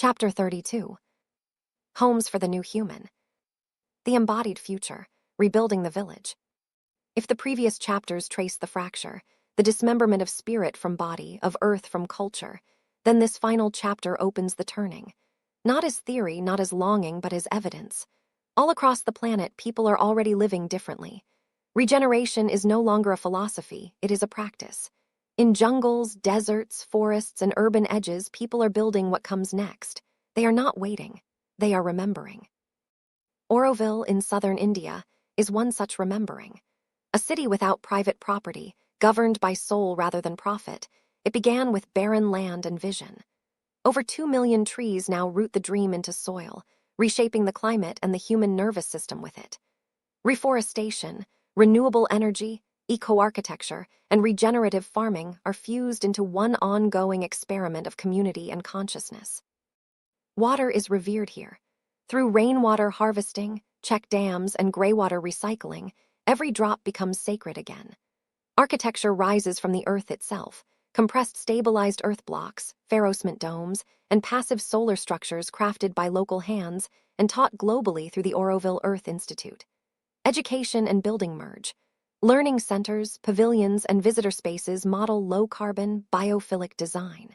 Chapter 32. Homes for the New Human. The Embodied Future, Rebuilding the Village. If the previous chapters trace the fracture, the dismemberment of spirit from body, of earth from culture, then this final chapter opens the turning. Not as theory, not as longing, but as evidence. All across the planet, people are already living differently. Regeneration is no longer a philosophy, it is a practice. In jungles, deserts, forests, and urban edges, people are building what comes next. They are not waiting, they are remembering. Auroville in southern India is one such remembering. A city without private property, governed by soul rather than profit, it began with barren land and vision. Over 2 million trees now root the dream into soil, reshaping the climate and the human nervous system with it. Reforestation, renewable energy, eco-architecture, and regenerative farming are fused into one ongoing experiment of community and consciousness. Water is revered here. Through rainwater harvesting, check dams, and greywater recycling, every drop becomes sacred again. Architecture rises from the earth itself, compressed stabilized earth blocks, ferrocement domes, and passive solar structures crafted by local hands and taught globally through the Auroville Earth Institute. Education and building merge. Learning centers, pavilions, and visitor spaces model low-carbon, biophilic design.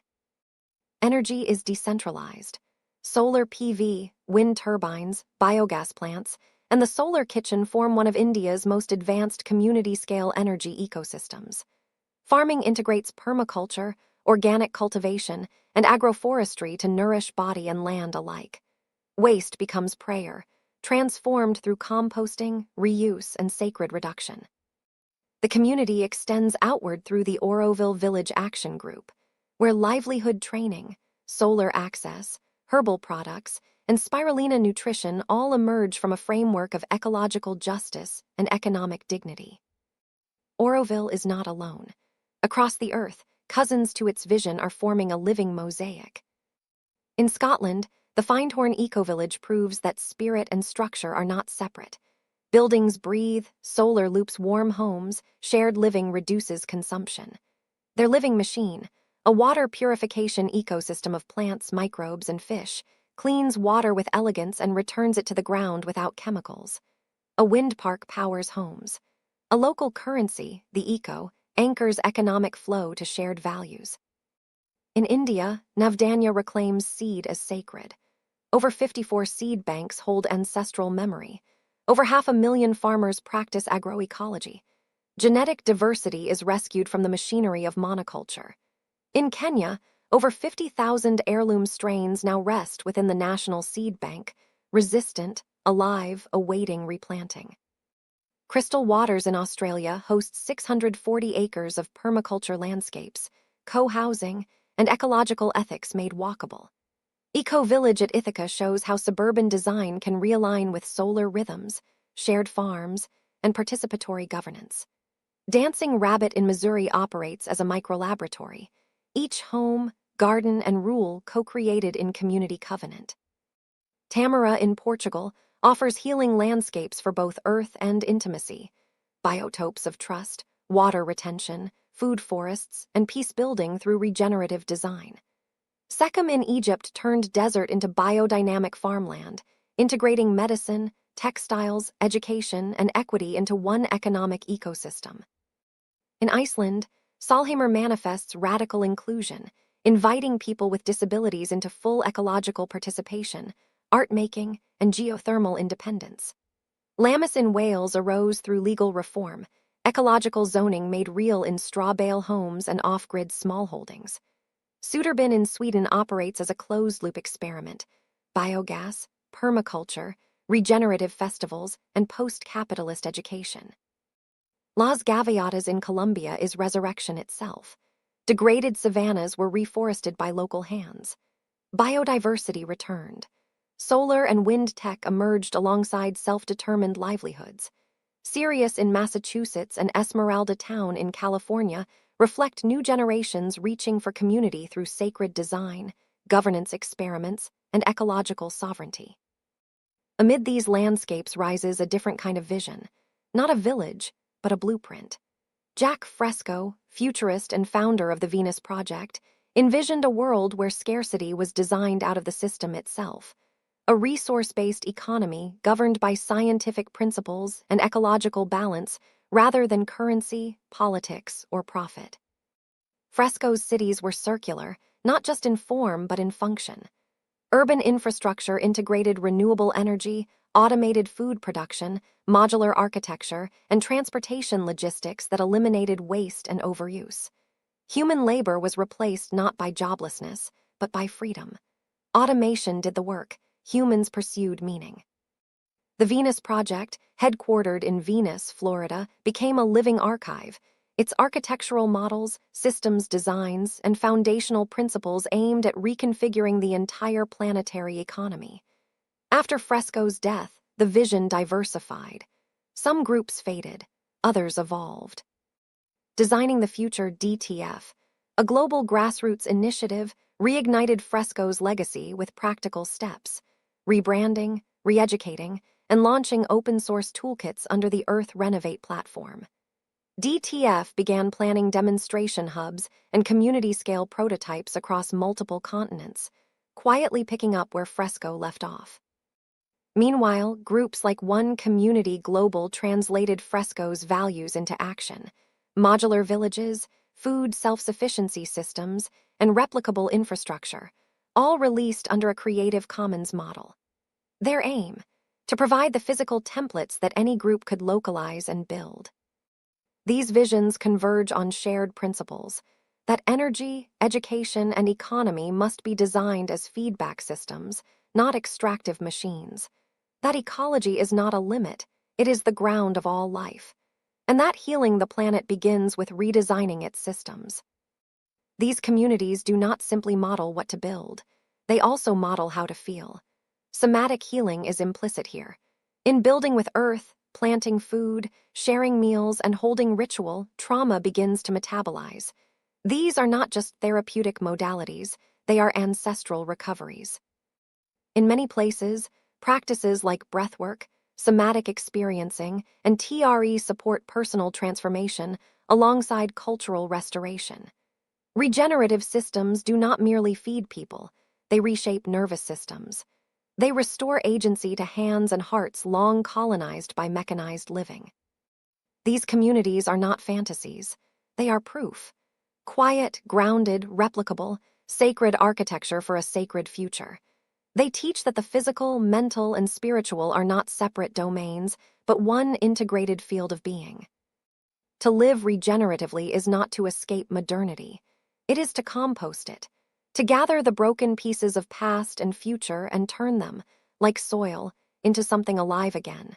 Energy is decentralized. Solar PV, wind turbines, biogas plants, and the solar kitchen form one of India's most advanced community-scale energy ecosystems. Farming integrates permaculture, organic cultivation, and agroforestry to nourish body and land alike. Waste becomes prayer, transformed through composting, reuse, and sacred reduction. The community extends outward through the Auroville Village Action Group, where livelihood training, solar access, herbal products, and spirulina nutrition all emerge from a framework of ecological justice and economic dignity. Auroville is not alone. Across the earth, cousins to its vision are forming a living mosaic. In Scotland, the Findhorn Eco-Village proves that spirit and structure are not separate. Buildings breathe, solar loops warm homes, shared living reduces consumption. Their living machine, a water purification ecosystem of plants, microbes, and fish, cleans water with elegance and returns it to the ground without chemicals. A wind park powers homes. A local currency, the eco, anchors economic flow to shared values. In India, Navdanya reclaims seed as sacred. Over 54 seed banks hold ancestral memory. Over 500,000 farmers practice agroecology. Genetic diversity is rescued from the machinery of monoculture. In Kenya, over 50,000 heirloom strains now rest within the National Seed Bank, resistant, alive, awaiting replanting. Crystal Waters in Australia hosts 640 acres of permaculture landscapes, co-housing, and ecological ethics made walkable. Eco-Village at Ithaca shows how suburban design can realign with solar rhythms, shared farms, and participatory governance. Dancing Rabbit in Missouri operates as a microlaboratory, each home, garden, and rule co-created in community covenant. Tamara in Portugal offers healing landscapes for both earth and intimacy, biotopes of trust, water retention, food forests, and peace building through regenerative design. Sekhem in Egypt turned desert into biodynamic farmland, integrating medicine, textiles, education, and equity into one economic ecosystem. In Iceland, Salheimur manifests radical inclusion, inviting people with disabilities into full ecological participation, art-making, and geothermal independence. Lammas in Wales arose through legal reform, ecological zoning made real in straw bale homes and off-grid smallholdings. Suderbyn in Sweden operates as a closed-loop experiment, biogas, permaculture, regenerative festivals, and post-capitalist education. Las Gaviotas in Colombia is resurrection itself. Degraded savannas were reforested by local hands. Biodiversity returned. Solar and wind tech emerged alongside self-determined livelihoods. Sirius in Massachusetts and Esmeralda Town in California reflect new generations reaching for community through sacred design, governance experiments, and ecological sovereignty. Amid these landscapes rises a different kind of vision, not a village, but a blueprint. Jack Fresco, futurist and founder of the Venus Project, envisioned a world where scarcity was designed out of the system itself, a resource-based economy governed by scientific principles and ecological balance rather than currency, politics, or profit. Fresco's cities were circular, not just in form but in function. Urban infrastructure integrated renewable energy, automated food production, modular architecture, and transportation logistics that eliminated waste and overuse. Human labor was replaced not by joblessness, but by freedom. Automation did the work, humans pursued meaning. The Venus Project, headquartered in Venus, Florida, became a living archive. Its architectural models, systems designs, and foundational principles aimed at reconfiguring the entire planetary economy. After Fresco's death, the vision diversified. Some groups faded, others evolved. Designing the Future DTF, a global grassroots initiative, reignited Fresco's legacy with practical steps, rebranding, re-educating, and launching open-source toolkits under the Earth Renovate platform. DTF began planning demonstration hubs and community-scale prototypes across multiple continents, quietly picking up where Fresco left off. Meanwhile, groups like One Community Global translated Fresco's values into action. Modular villages, food self-sufficiency systems, and replicable infrastructure, all released under a Creative Commons model. Their aim: to provide the physical templates that any group could localize and build. These visions converge on shared principles: that energy, education, and economy must be designed as feedback systems, not extractive machines. That ecology is not a limit, it is the ground of all life. And that healing the planet begins with redesigning its systems. These communities do not simply model what to build, they also model how to feel. Somatic healing is implicit here. In building with earth, planting food, sharing meals, and holding ritual, trauma begins to metabolize. These are not just therapeutic modalities, they are ancestral recoveries. In many places, practices like breathwork, somatic experiencing, and TRE support personal transformation alongside cultural restoration. Regenerative systems do not merely feed people, they reshape nervous systems. They restore agency to hands and hearts long colonized by mechanized living. These communities are not fantasies, they are proof. Quiet, grounded, replicable, sacred architecture for a sacred future. They teach that the physical, mental, and spiritual are not separate domains, but one integrated field of being. To live regeneratively is not to escape modernity. It is to compost it, to gather the broken pieces of past and future and turn them, like soil, into something alive again.